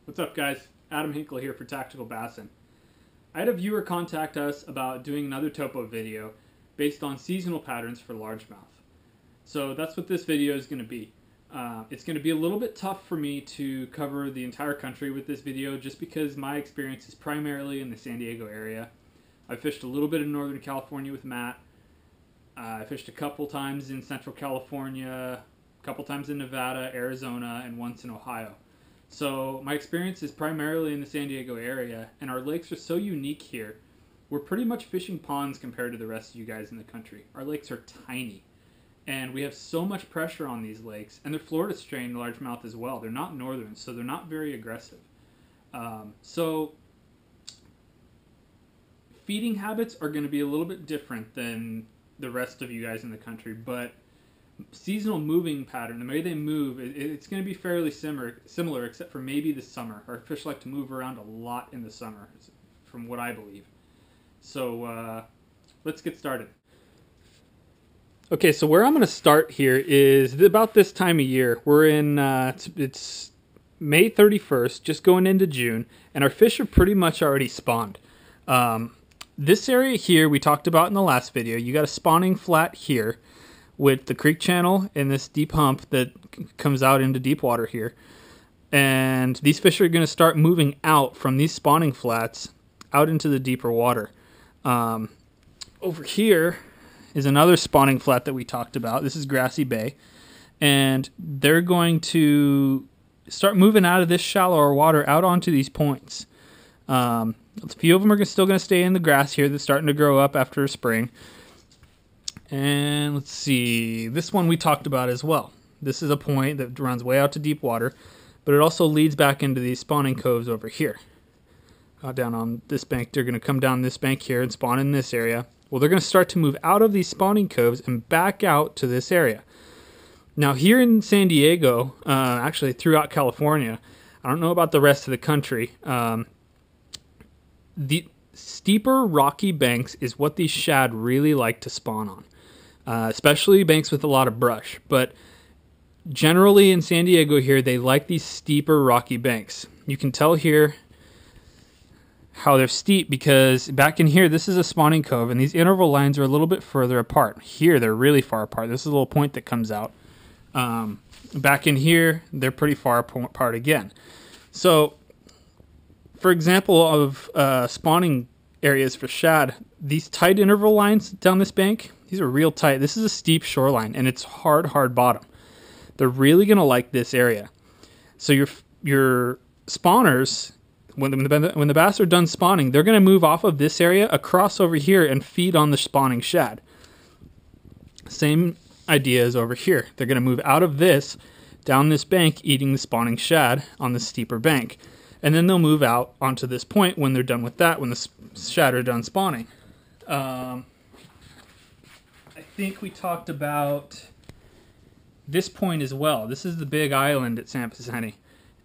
What's up, guys? Adam Hinkle here for Tactical Bassin. I had a viewer contact us about doing another topo video based on seasonal patterns for largemouth. So that's what this video is going to be. It's going to be a little bit tough for me to cover the entire country with this video just because my experience is primarily in the San Diego area. I fished a little bit in Northern California with Matt. I fished a couple times in Central California, a couple times in Nevada, Arizona, and once in Ohio. So my experience is primarily in the San Diego area, and our lakes are so unique here. We're pretty much fishing ponds compared to the rest of you guys in the country. Our lakes are tiny, and we have so much pressure on these lakes, and they're Florida strain largemouth as well. They're not northern, so they're not very aggressive. So feeding habits are going to be a little bit different than the rest of you guys in the country, but seasonal moving pattern, the way they move, it's going to be fairly similar, except for maybe the summer. Our fish like to move around a lot in the summer, from what I believe. So let's get started. Okay, so where I'm going to start here is about this time of year. We're in, it's May 31st, just going into June, and our fish are pretty much already spawned. This area here we talked about in the last video. You got a spawning flat here with the creek channel and this deep hump that comes out into deep water here. And these fish are going to start moving out from these spawning flats out into the deeper water. Over here is another spawning flat that we talked about. This is Grassy Bay. And they're going to start moving out of this shallower water out onto these points. A few of them are still going to stay in the grass here that's starting to grow up after spring. And let's see, this one we talked about as well. This is a point that runs way out to deep water, but it also leads back into these spawning coves over here. Down on this bank, they're going to come down this bank here and spawn in this area. Well, they're going to start to move out of these spawning coves and back out to this area. Now here in San Diego, actually throughout California, I don't know about the rest of the country, the steeper rocky banks is what these shad really like to spawn on. Especially banks with a lot of brush. But generally in San Diego here, they like these steeper rocky banks. You can tell here how they're steep because back in here, this is a spawning cove, and these interval lines are a little bit further apart. Here, they're really far apart. This is a little point that comes out. Back in here, they're pretty far apart again. So, for example of spawning areas for shad, these tight interval lines down this bank, these are real tight. This is a steep shoreline, and it's hard bottom. They're really going to like this area. So your spawners, when the bass are done spawning, they're going to move off of this area across over here and feed on the spawning shad. Same idea as over here. They're going to move out of this, down this bank, eating the spawning shad on the steeper bank. And then they'll move out onto this point when they're done with that, when the shad are done spawning. I think we talked about this point as well. This is the big island at San Paceni.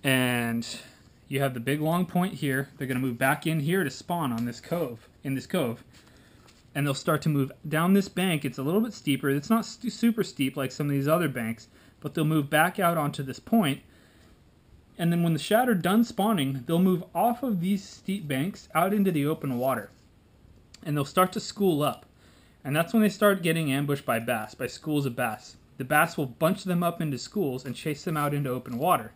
And you have the big long point here. They're going to move back in here to spawn on this cove, in this cove. And they'll start to move down this bank. It's a little bit steeper. It's not super steep like some of these other banks, but they'll move back out onto this point. And then when the shad are done spawning, they'll move off of these steep banks out into the open water. And they'll start to school up. And that's when they start getting ambushed by bass, by schools of bass. The bass will bunch them up into schools and chase them out into open water.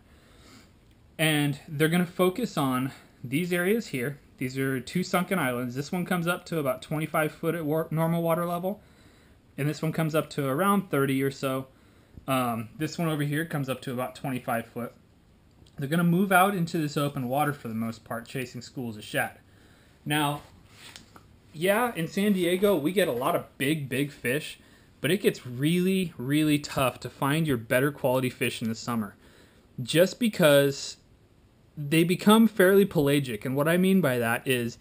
And they're going to focus on these areas here. These are two sunken islands. This one comes up to about 25 foot at normal water level. And this one comes up to around 30 or so. This one over here comes up to about 25 foot. They're going to move out into this open water for the most part, chasing schools of shad. Now, yeah, in San Diego, we get a lot of big fish, but it gets really tough to find your better quality fish in the summer. Just because they become fairly pelagic, and what I mean by that is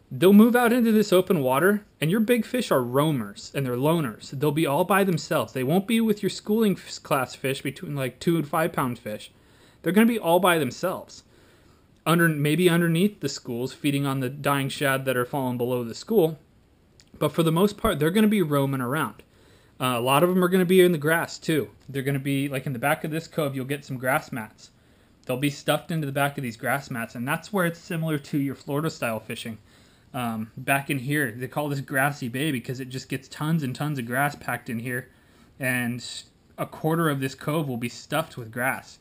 they'll move out into this open water, and your big fish are roamers, and they're loners. They'll be all by themselves. They won't be with your schooling class fish between like 2 and 5 pound fish. They're going to be all by themselves. Maybe underneath the schools, feeding on the dying shad that are falling below the school. But for the most part, they're going to be roaming around. A lot of them are going to be in the grass too. They're going to be, like in the back of this cove, you'll get some grass mats. they'll be stuffed into the back of these grass mats, and that's where it's similar to your Florida style fishing. Back in here, they call this grassy bay because it just gets tons and tons of grass packed in here, and a quarter of this cove will be stuffed with grass.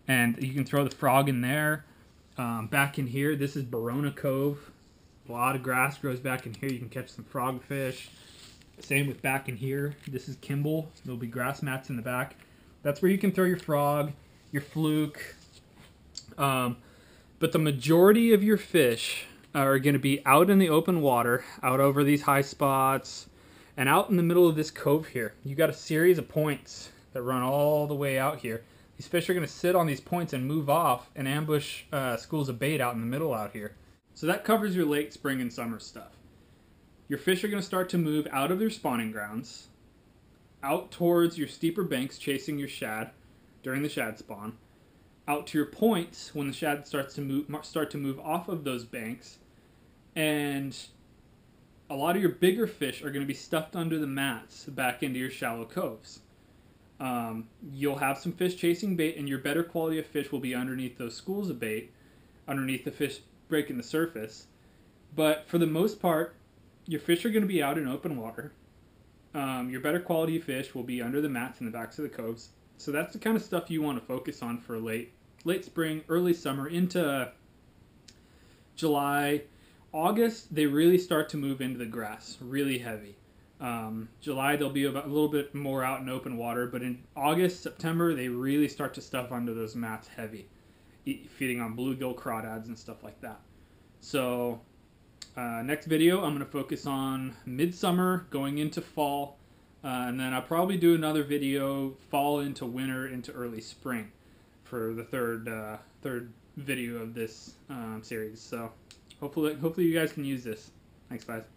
And you can throw the frog in there. Back in here, this is Barona Cove. A lot of grass grows back in here. You can catch some frogfish. Same with back in here. This is Kimball. There'll be grass mats in the back. That's where you can throw your frog, your fluke. But the majority of your fish are going to be out in the open water, out over these high spots, and out in the middle of this cove here. You got a series of points that run all the way out here. These fish are going to sit on these points and move off and ambush schools of bait out in the middle out here. So that covers your late spring and summer stuff. Your fish are going to start to move out of their spawning grounds, out towards your steeper banks chasing your shad during the shad spawn, out to your points when the shad start to move off of those banks, and a lot of your bigger fish are going to be stuffed under the mats back into your shallow coves. You'll have some fish chasing bait, and your better quality of fish will be underneath those schools of bait, underneath the fish breaking the surface. But for the most part, your fish are going to be out in open water. Your better quality fish will be under the mats in the backs of the coves. So that's the kind of stuff you want to focus on for late spring, early summer, into July. August, they really start to move into the grass, really heavy. July, they'll be a little bit more out in open water, but in August, September, they really start to stuff under those mats heavy, feeding on bluegill, crawdads, and stuff like that. So next video, I'm going to focus on midsummer going into fall, and then I'll probably do another video fall into winter into early spring for the third video of this series. So hopefully you guys can use this. Thanks, guys.